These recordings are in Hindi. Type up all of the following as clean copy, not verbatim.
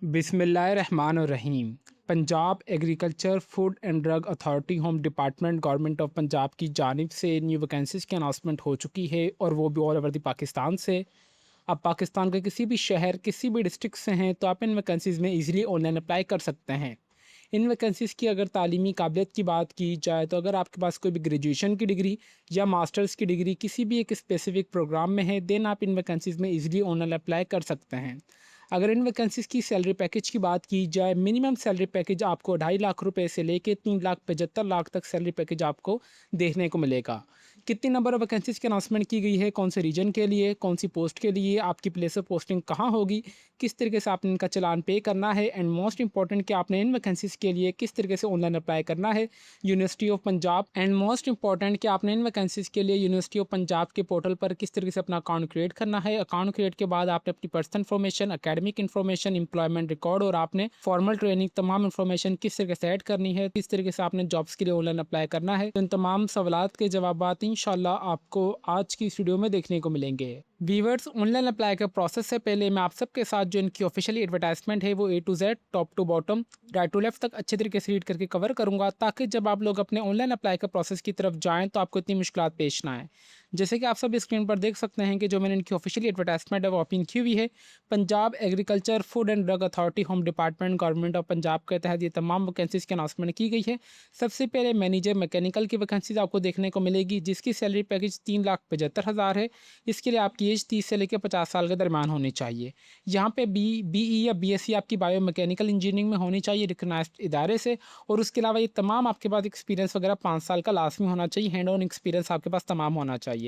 बिस्मिल्लाहिर्रहमानिर्रहीम। Punjab agriculture food and drug authority home department government of Punjab की जानिब से न्यू वैकेंसीज़ की अनाउंसमेंट हो चुकी है और वो भी ऑल ओवर द पाकिस्तान से। आप पाकिस्तान के किसी भी शहर किसी भी डिस्ट्रिक्ट से हैं तो आप इन वैकेंसीज़ में ईज़िली ऑनलाइन अप्लाई कर सकते हैं। इन वैकेंसीज़ की अगर तालीमी काबिलियत की बात की जाए तो अगर आपके पास कोई भी ग्रेजुएशन की डिग्री या मास्टर्स की डिग्री किसी भी एक स्पेसिफिक प्रोग्राम में है देन आप इन वैकेंसीज़ में ईज़िली ऑनलाइन अप्लाई कर सकते हैं। अगर इन वैकेंसीज़ की सैलरी पैकेज की बात की जाए, मिनिमम सैलरी पैकेज आपको 2.5 लाख रुपए से लेके 3,75,00,000 तक सैलरी पैकेज आपको देखने को मिलेगा। कितनी नंबर ऑफ़ वैकेंसीज़ की अनाउंसमेंट की गई है, कौन से रीजन के लिए, कौन सी पोस्ट के लिए, आपकी प्लेस ऑफ पोस्टिंग कहाँ होगी, किस तरीके से आपने इनका चालान पे करना है एंड मोस्ट इंपॉर्टेंट कि आपने इन वैकेंसीज़ के लिए किस तरीके से ऑनलाइन अप्लाई करना है university of Punjab and most important कि आपने इन वैकेंसीज़ के लिए यूनिवर्सिटी ऑफ पंजाब के पोर्टल पर किस तरीके से अपना अकाउंट क्रिएट करना है। अकाउंट क्रिएट के बाद आपने अपनी personal information, academic information, employment record और आपने फॉर्मल ट्रेनिंग तमाम इन्फॉर्मेशन किस तरीके से ऐड करनी है, किस तरीके से आपने जॉब्स के लिए ऑनलाइन अप्लाई करना है। तो इन तमाम सवालात के जवाबात इंशाल्लाह आपको आज की इस वीडियो में देखने को मिलेंगे। व्यूअर्स, ऑनलाइन अप्लाई के प्रोसेस से पहले मैं आप सबके साथ जो इनकी ऑफिशियली एडवर्टाइजमेंट है वो A to Z, top to bottom, right to left तक अच्छे तरीके से रीड करके कवर करूंगा ताकि जब आप लोग अपने ऑनलाइन अप्लाई के प्रोसेस की तरफ जाएं तो आपको इतनी मुश्किलात पेश ना आए। जैसे कि आप सब स्क्रीन पर देख सकते हैं कि जो मैंने इनकी ऑफिशियली एडवर्टाइजमेंट है वो ओपन की हुई है। Punjab agriculture food and drug authority home department government of Punjab के तहत ये तमाम वैकेंसीज़ की अनाउंसमेंट की गई है। सबसे पहले मैनेजर मैकेनिकल की वैकेंसीज आपको देखने को मिलेगी जिसकी सैलरी पैकेज 3,75,000 है। इसके लिए आपकी एज 30 से लेकर 50 साल के दरमियान होनी चाहिए। यहाँ पे बीई या बीएससी आपकी बायो मैकेनिकल इंजीनियरिंग में होनी चाहिए रिकग्नाइज्ड इदारे से। और उसके अलावा ये तमाम आपके पास एक्सपीरियंस वगैरह 5 साल का लाजमी होना चाहिए, हैंड ऑन एक्सपीरियंस आपके पास तमाम होना चाहिए।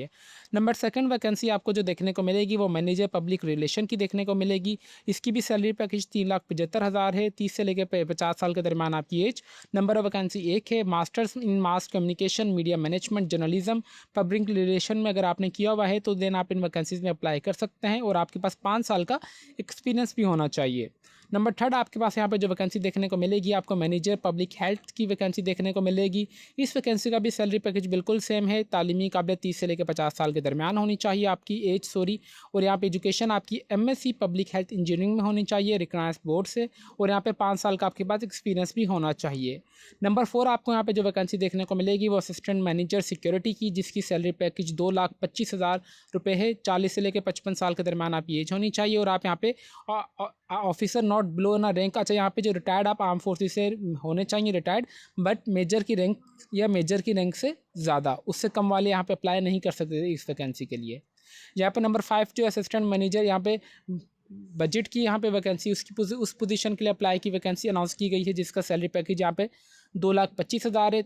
नंबर सेकंड वैकेंसी आपको जो देखने को मिलेगी वो मैनेजर पब्लिक रिलेशन की देखने को मिलेगी। इसकी भी सैलरी पैकेज 3,75,000 है, 30 से लेकर 50 साल के दरमियान आपकी एज। नंबर ऑफ वैकेंसी एक है। Masters in mass communication, media management, journalism, public relation में अगर आपने किया हुआ है तो देन आप इन वैकेंसीज में अप्लाई कर सकते हैं और आपके पास 5 साल का एक्सपीरियंस भी होना चाहिए। नंबर थर्ड आपके पास यहाँ पे जो वैकेंसी देखने को मिलेगी आपको मैनेजर पब्लिक हेल्थ की वैकेंसी देखने को मिलेगी। इस वैकेंसी का भी सैलरी पैकेज बिल्कुल सेम है। तालीमी काबिलियत 30 से लेकर 50 साल के दरमियान होनी चाहिए आपकी एज, सॉरी। और यहाँ पे एजुकेशन आपकी एमएससी पब्लिक हेल्थ इंजीनियरिंग में होनी चाहिए रिकग्नाइज्ड बोर्ड से। और यहाँ पे 5 साल का आपके पास एक्सपीरियंस भी होना चाहिए। नंबर 4 आपको यहाँ पे जो वैकेंसी देखने को मिलेगी वो असिस्टेंट मैनेजर सिक्योरिटी की, जिसकी सैलरी पैकेज 2,25,000 रुपये है। 40 से लेकर 55 साल के दरमियान आपकी एज होनी चाहिए। और आप यहाँ पे ऑफिसर नॉट बिलो ना रैंक, अच्छा यहाँ पे जो रिटायर्ड आप आर्म फोर्सेस से होने चाहिए रिटायर्ड, बट मेजर की रैंक या मेजर की रैंक से ज़्यादा, उससे कम वाले यहाँ पे अप्लाई नहीं कर सकते इस वैकेंसी के लिए। यहाँ पे नंबर 5 जो असिस्टेंट मैनेजर, यहाँ पे बजट की यहाँ पे वैकेंसी उसकी उस पोजीशन के लिए अप्लाई की वैकेंसी अनाउंस की गई है जिसका सैलरी पैकेज यहाँ पे 2,25,000 है।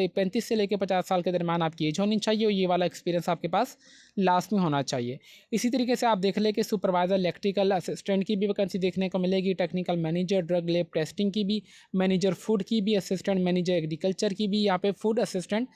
35 से लेकर 50 साल के दरमियान आपकी एज होनी चाहिए और ये वाला एक्सपीरियंस आपके पास लास्ट में होना चाहिए। इसी तरीके से आप देख लें कि सुपरवाइज़र इलेक्ट्रिकल असिस्टेंट की भी वैकेंसी देखने को मिलेगी, technical manager drug lab testing की भी, मैनेजर फूड की भी, असिस्टेंट मैनेजर एग्रीकल्चर की भी, यहाँ पे फूड असिस्टेंट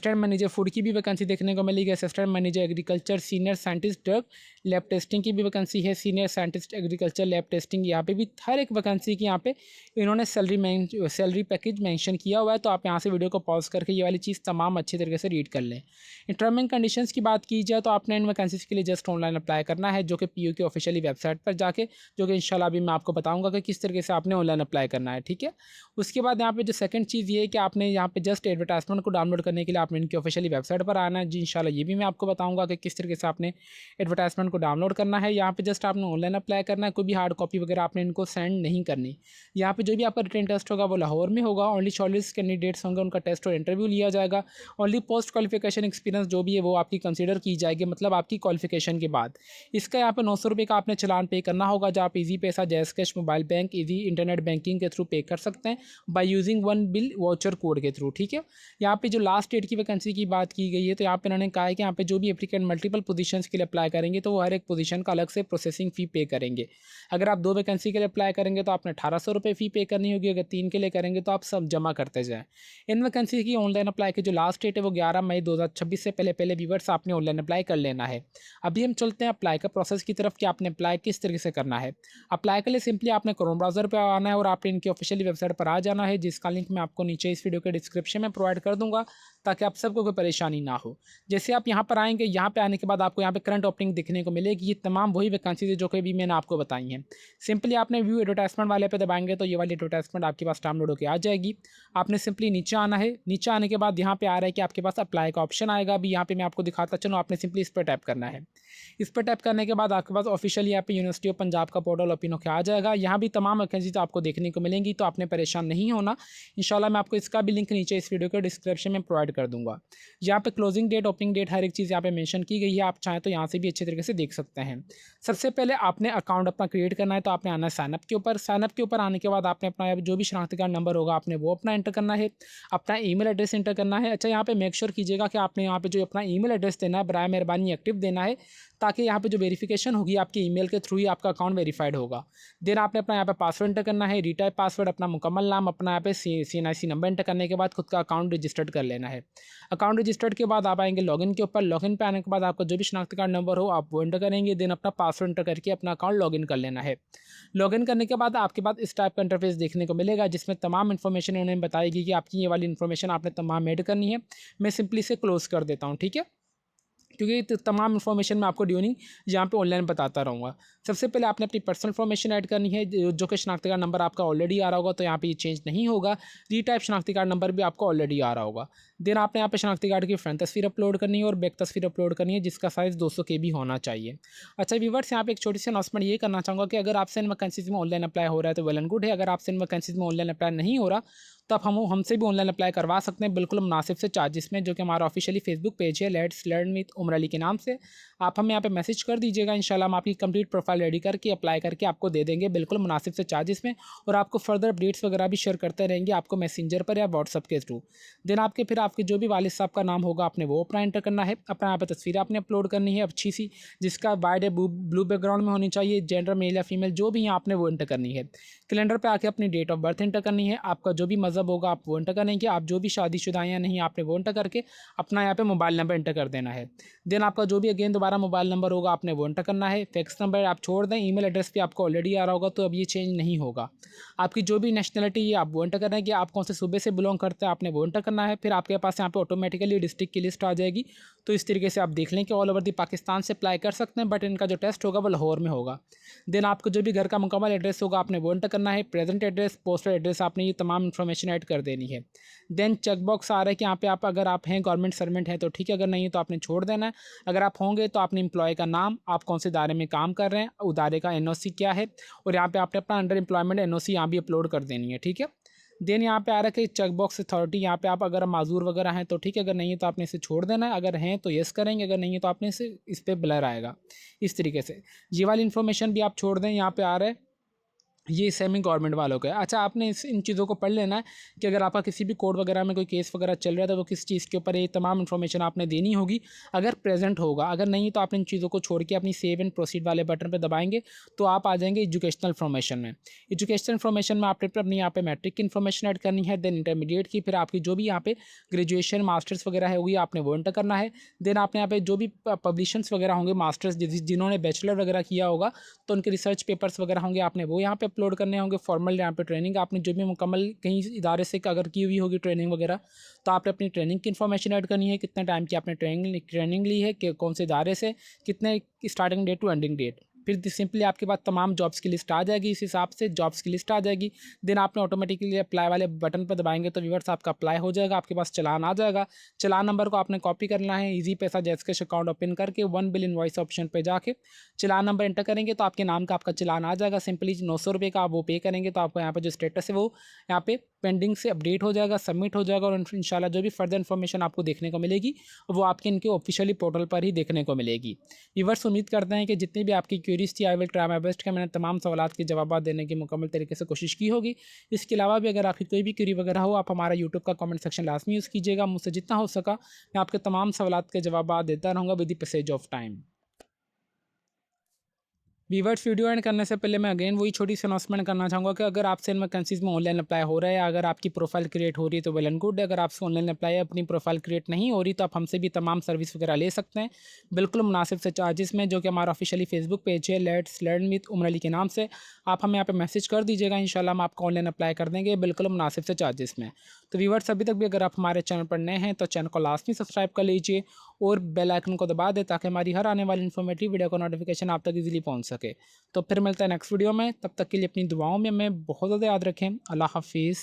मैनेजर फूड की भी वैकेंसी देखने को मिलेगी। Assistant manager agriculture, senior scientist drug lab testing की भी वैकेंसी है। Senior scientist agriculture lab testing, यहाँ पे भी हर एक वैकेंसी की यहाँ पे इन्होंने सैलरी पैकेज मेंशन किया हुआ है। तो आप यहाँ से वीडियो को पॉज करके ये वाली चीज़ तमाम अच्छी तरीके से रीड कर लें। इन टर्म एंड कंडीशंस की बात की जाए तो आपने इन वैकेंसीज़ के लिए जस्ट ऑनलाइन अप्लाई करना है जो कि पीयू की ऑफिशियली वेबसाइट पर जाके, जो कि इंशाल्लाह अभी मैं आपको बताऊँगा कि किस तरीके से आपने ऑनलाइन अप्लाई करना है, ठीक है। उसके बाद यहाँ पे जो सेकंड चीज़ ये है कि आपने यहाँ पे जस्ट एडवर्टाइजमेंट को डाउनलोड करने के लिए आपने इनकी ऑफिशियली वेबसाइट पर आना है जी। इंशाल्लाह ये भी मैं आपको बताऊंगा कि किस तरीके से आपने एडवर्टाइजमेंट को डाउनलोड करना है। यहाँ पे जस्ट आपने ऑनलाइन अप्लाई करना है, कोई भी हार्ड कॉपी वगैरह आपने इनको सेंड नहीं करनी। यहाँ पे जो भी आपका रिटन टेस्ट होगा वो लाहौर में होगा। ओनली शॉर्टलिस्ट कैंडिडेट्स होंगे, उनका टेस्ट और इंटरव्यू लिया जाएगा। ओनली पोस्ट क्वालिफिकेशन एक्सपीरियंस जो भी है वो आपकी कंसिडर की जाएगी, मतलब आपकी क्वालिफिकेशन के बाद। इसका यहाँ पे 900 रुपये का आपने चलान पे करना होगा जो आप ईजी पैसा, जैस cash, mobile bank, easy internet banking के थ्रू पे कर सकते हैं by using one bill voucher code के थ्रू, ठीक है। यहाँ पे जो लास्ट डेट की वैकेंसी की बात की गई है तो यहाँ पे इन्होंने कहा है कि यहाँ पे जो भी एप्लीकेंट मल्टीपल पोजीशंस के लिए अप्लाई करेंगे तो वो हर एक पोजीशन का अलग से प्रोसेसिंग फ़ी पे करेंगे। अगर आप 2 वैकेंसी के लिए अप्लाई करेंगे तो आपने 1,800 रुपये फ़ी पे करनी होगी। अगर 3 के लिए करेंगे तो आप सब जमा करते जाएँ। इन वैकेंसी की ऑनलाइन अप्लाई की जो लास्ट डेट है वो 11 मई 2026 से पहले पहले व्यूअर्स आपने ऑनलाइन अप्लाई कर लेना है। अभी हम चलते हैं अप्लाई का प्रोसेस की तरफ कि आपने अप्लाई किस तरीके से करना है। अप्लाई के लिए सिंपली आपने क्रोम ब्राउज़र पर आना है और आपने इनकी ऑफिशियली वेबसाइट पर आ जाना है जिसका लिंक मैं आपको नीचे इस वीडियो के डिस्क्रिप्शन में प्रोवाइड कर दूँगा ताकि आप सबको कोई परेशानी ना हो। जैसे आप यहाँ पर आएँगे, यहाँ पे आने के बाद आपको यहाँ पे करंट ओपनिंग दिखने को मिलेगी। ये तमाम वही वैकेंसीज़ है जो कि अभी मैंने आपको बताई हैं। सिंपली आपने व्यू एडवर्टाइज़मेंट वाले पे दबाएँगे तो ये वाली एडवर्टाइज़मेंट आपके पास डाउनलोड होके आ जाएगी। आपने सिंपली नीचे आना है, नीचे आने के बाद यहाँ पे आ रहा है कि आपके पास अप्लाई का ऑप्शन आएगा। अभी यहाँ पे मैं आपको दिखाता चलूँ, आपने सिंपली इस पे टैप करना है। इस पर टैप करने के बाद आपके पास ऑफिशियल यहाँ पे यूनिवर्सिटी ऑफ पंजाब का पोर्टल ओपन होकर आ जाएगा। यहाँ भी तमाम वैकेंसीज आपको देखने को मिलेंगी, तो आपने परेशान नहीं होना। इंशाल्लाह मैं आपको इसका भी लिंक नीचे इस वीडियो के डिस्क्रिप्शन में प्रोवाइड कर दूंगा। यहाँ पे क्लोजिंग डेट, ओपनिंग डेट, हर एक चीज़ यहाँ पे मेंशन की गई है। आप चाहें तो यहाँ से भी अच्छे तरीके से देख सकते हैं। सबसे पहले आपने अकाउंट अपना क्रिएट करना है, तो आपने आना है साइनअप के ऊपर। साइनअप के ऊपर आने के बाद आपने अपना जो भी शनाख्ती कार्ड नंबर होगा आपने वो अपना एंटर करना है, अपना ईमेल एड्रेस एंटर करना है। अच्छा, यहाँ पे मेक श्योर कीजिएगा कि आपने यहाँ पे जो अपना ईमेल एड्रेस देना है बराए मेहरबानी एक्टिव देना है, ताकि यहाँ पे जो वेरिफिकेशन होगी आपके ईमेल के थ्रू ही आपका अकाउंट वेरीफाइड होगा। देन आपने अपना यहाँ पे पासवर्ड एंटर करना है, रीटाइप पासवर्ड, अपना मुकम्मल नाम, अपना यहाँ पे CNIC नंबर एंटर करने के बाद खुद का अकाउंट रजिस्टर्ड कर लेना है। अकाउंट रजिस्टर्ड के बाद आप आएंगे लॉगिन के ऊपर। लॉगिन पे आने के बाद आपका जो भी शनाख्ती कार्ड नंबर हो आप वो एंटर करेंगे। देन अपना पासवर्ड एंटर करके अपना अकाउंट लॉगिन कर लेना है। लॉगिन करने के बाद आपके पास इस टाइप का इंटरफेस देखने को मिलेगा, जिसमें तमाम इन्फॉर्मेशन उन्हें बताएगी कि आपकी ये वाली इन्फॉर्मेशन आपने तमाम ऐड करनी है। मैं सिंपली से क्लोज कर देता हूँ, ठीक है, क्योंकि तमाम इन्फॉर्मेशन मैं आपको ड्यूरिंग यहाँ पे ऑनलाइन बताता रहूँगा। सबसे पहले आपने अपनी पर्सनल इन्फॉर्मेशन ऐड करनी है, जो कि शनाख्ती कार्ड नंबर आपका ऑलरेडी आ रहा होगा, तो यहाँ पे ये चेंज नहीं होगा। रीटाइप शनाख्ती कार्ड नंबर भी आपको ऑलरेडी आ रहा होगा। देन आपने यहाँ पे शनाख्ती कार्ड की फ्रंट तस्वीर अपलोड करनी है और बैक तस्वीर अपलोड करनी है, जिसका साइज़ 200 KB होना चाहिए। अच्छा व्यूअर्स, यहाँ पे एक छोटी सी अनाउंसमेंट ये करना चाहूँगा कि अगर आपसे इन वैकेंसीज में ऑनलाइन अप्लाई हो रहा है तो वेल एंड गुड है। अगर आपसे इन वैकेंसीज में ऑनलाइन अप्लाई नहीं हो रहा तो आप हमसे भी ऑनलाइन अप्लाई करवा सकते हैं, बिल्कुल मुनासिब से चार्जेस में, जो कि हमारा ऑफिशियली फेसबुक पेज है let's learn with Umar Ali के नाम से। आप हमें यहाँ पे मैसेज कर दीजिएगा, इंशाल्लाह हम आपकी कंप्लीट प्रोफाइल रेडी करके अप्लाई करके आपको दे देंगे बिल्कुल मुनासिब से चार्जेस में। और आपको फर्दर अपडेट्स वगैरह भी शेयर करते रहेंगे आपको मैसेंजर पर या व्हाट्सअप के थ्रू। देन आपके जो भी वालिद साहब का नाम होगा आपने वो अपना एंटर करना है। अपना यहाँ पे तस्वीर आपने अपलोड करनी है अच्छी सी, जिसका वाइड ब्लू बैकग्राउंड में होनी चाहिए। जेंडर मेल या फीमेल जो भी है आपने वो एंटर करनी है। कैलेंडर पे आके अपनी डेट ऑफ बर्थ एंटर करनी है। आपका जो भी मज़हब होगा आप वो एंटर करेंगे। आप जो भी शादीशुदा हैं या नहीं आपने वो एंटर करके अपना यहाँ पे मोबाइल नंबर एंटर कर देना है। देन आपका जो भी अगेन दोबारा मोबाइल नंबर होगा आपने वो एंटर करना है। फैक्स नंबर आप छोड़ दें, ईमेल एड्रेस भी आपको ऑलरेडी आ रहा होगा, तो अब ये चेंज नहीं होगा। आपकी जो भी नेशनलिटी है आप वो एंटर करना है कि आप कौन से सूबे से बिलोंग करते हैं, आपने वो एंटर करना है। फिर आपके पास यहाँ पे ऑटोमेटिकली डिस्ट्रिक्ट की लिस्ट आ जाएगी। तो इस तरीके से आप देख लें कि ऑल ओवर दी पाकिस्तान से अप्लाई कर सकते हैं, बट इनका जो टेस्ट होगा वो लाहौर में होगा। देन आपको जो भी घर का मुकम्मल एड्रेस होगा आपने वो एंटर करना है। प्रेजेंट एड्रेस, पोस्टल एड्रेस, आपने ये तमाम इन्फॉर्मेशन ऐड कर देनी है। देन चेक बॉक्स आ रहा है कि यहाँ पे आप अगर आप हैं गवर्नमेंट सर्वेंट हैं तो ठीक है, अगर नहीं है तो आपने छोड़ देना है। अगर आप होंगे तो आपने एम्प्लॉय का नाम, आप कौन से इदारे में काम कर रहे हैं, उदारे का NOC क्या है, और यहाँ पे आपने अपना अंडर एम्प्लॉयमेंट NOC यहाँ भी अपलोड कर देनी है, ठीक है। देन यहाँ पे आ रहा है कि चेक बॉक्स अथॉरिटी, यहाँ पे आप अगर माजूर वगैरह हैं तो ठीक है, अगर नहीं है तो आपने इसे छोड़ देना है। अगर हैं तो येस करेंगे, अगर नहीं है तो आपने इस पर ब्लर आएगा इस तरीके से। ये वाली इन्फॉर्मेशन भी आप छोड़ दें। यहाँ पे आ रहा है ये सेमी गवर्नमेंट वालों का है। अच्छा, आपने इन चीज़ों को पढ़ लेना है कि अगर आपका किसी भी कोर्ट वगैरह में कोई केस वगैरह चल रहा है तो वो किस चीज़ के ऊपर ये तमाम इन्फॉर्मेशन आपने देनी होगी, अगर प्रेजेंट होगा। अगर नहीं तो आप इन चीज़ों को छोड़ के अपनी सेव एंड प्रोसीड वाले बटन पर दबाएंगे तो आप आ जाएंगे एजुकेशनल इन्फॉर्मेशन में। एजुकेशनल इन्फॉर्मेशन में आपने अपनी यहाँ पे मैट्रिक की इन्फॉर्मेशन ऐड करनी है, देन इंटरमीडिएट की, फिर आपकी जो भी यहाँ पे ग्रेजुएशन मास्टर्स वगैरह होगी आपने वो एंटर करना है। देन आपने यहाँ पे जो भी पब्लिशन्स वगैरह होंगे मास्टर्स जिन्होंने बैचलर वगैरह किया होगा तो उनके रिसर्च पेपर्स वगैरह होंगे आपने वो यहाँ पे अपलोड करने होंगे। फॉर्मल यहाँ पे ट्रेनिंग आपने जो भी मुकम्मल कहीं इदारे से अगर की हुई होगी ट्रेनिंग वगैरह, तो आपने अपनी ट्रेनिंग की इन्फॉर्मेशन ऐड करनी है। कितने टाइम की आपने ट्रेनिंग ली है, कि कौन से इदारे से, कितने starting date to ending date. फिर सिंपली आपके पास तमाम जॉब्स की लिस्ट आ जाएगी, इस हिसाब से जॉब्स की लिस्ट आ जाएगी। देन आपने ऑटोमेटिकली अप्लाई वाले बटन पर दबाएंगे तो व्यूअर्स आपका अप्लाई हो जाएगा, आपके पास चलान आ जाएगा। चलान नंबर को आपने कॉपी करना है, ईजी पैसा जैसकैश अकाउंट ओपन करके 1 बिल इनवॉइस ऑप्शन पे जाके चलान नंबर एंटर करेंगे तो आपके नाम का आपका चलान आ जाएगा। सिंपली 900 रुपये का आप वो पे करेंगे तो आपको यहाँ पे जो स्टेटस है वो यहाँ पे पेंडिंग से अपडेट हो जाएगा, सबमिट हो जाएगा, और इंशाल्लाह जो भी फर्दर इन्फॉर्मेशन आपको देखने को मिलेगी वो आपके इनके ऑफिशियली पोर्टल पर ही देखने को मिलेगी। व्यूअर्स, उम्मीद करते हैं कि जितनी भी आपकी क्यूरीज थी I will try my best कि मैंने तमाम सवालात के जवाब देने की मुकम्मल तरीके से कोशिश की होगी। इसके अलावा भी अगर आपकी कोई भी क्यूरी वगैरह हो आप हमारा यूट्यूब का कमेंट सेक्शन लाजमी यूज़ कीजिएगा। मुझसे जितना हो सका मैं आपके तमाम सवालात के जवाब देता रहूँगा with the passage of time. Viewers, video end करने से पहले मैं अगेन वही छोटी सी अनाउंसमेंट करना चाहूँगा कि अगर आपसे इन वैकेंसीज़ में ऑनलाइन अप्लाई हो रहा है, अगर आपकी प्रोफाइल क्रिएट हो रही है तो वेल एंड गुड है। अगर आपसे ऑनलाइन अप्लाई अपनी प्रोफाइल क्रिएट नहीं हो रही तो आप हमसे भी तमाम सर्विस वगैरह ले सकते हैं बिल्कुल मुनासिब से चार्जेस में, जो कि हमारा ऑफिशियली फेसबुक पेज है let's learn with Umar Ali के नाम से। आप हमें यहाँ पे मैसेज कर दीजिएगा, इंशाल्लाह हम आपको ऑनलाइन अप्लाई कर देंगे बिल्कुल मुनासिब से चार्जेस में। तो व्यूअर्स अभी तक भी अगर आप हमारे चैनल पर नए हैं तो चैनल को लाजमी सब्सक्राइब कर लीजिए और बेल आइकन को दबा दें ताकि हमारी हर आने वाली इन्फॉर्मेटिव वीडियो का नोटिफिकेशन आप तक इजीली पहुंच सके। तो फिर मिलता है नेक्स्ट वीडियो में, तब तक के लिए अपनी दुआओं में हमें बहुत ज़्यादा याद रखें। अल्लाह हाफिज़।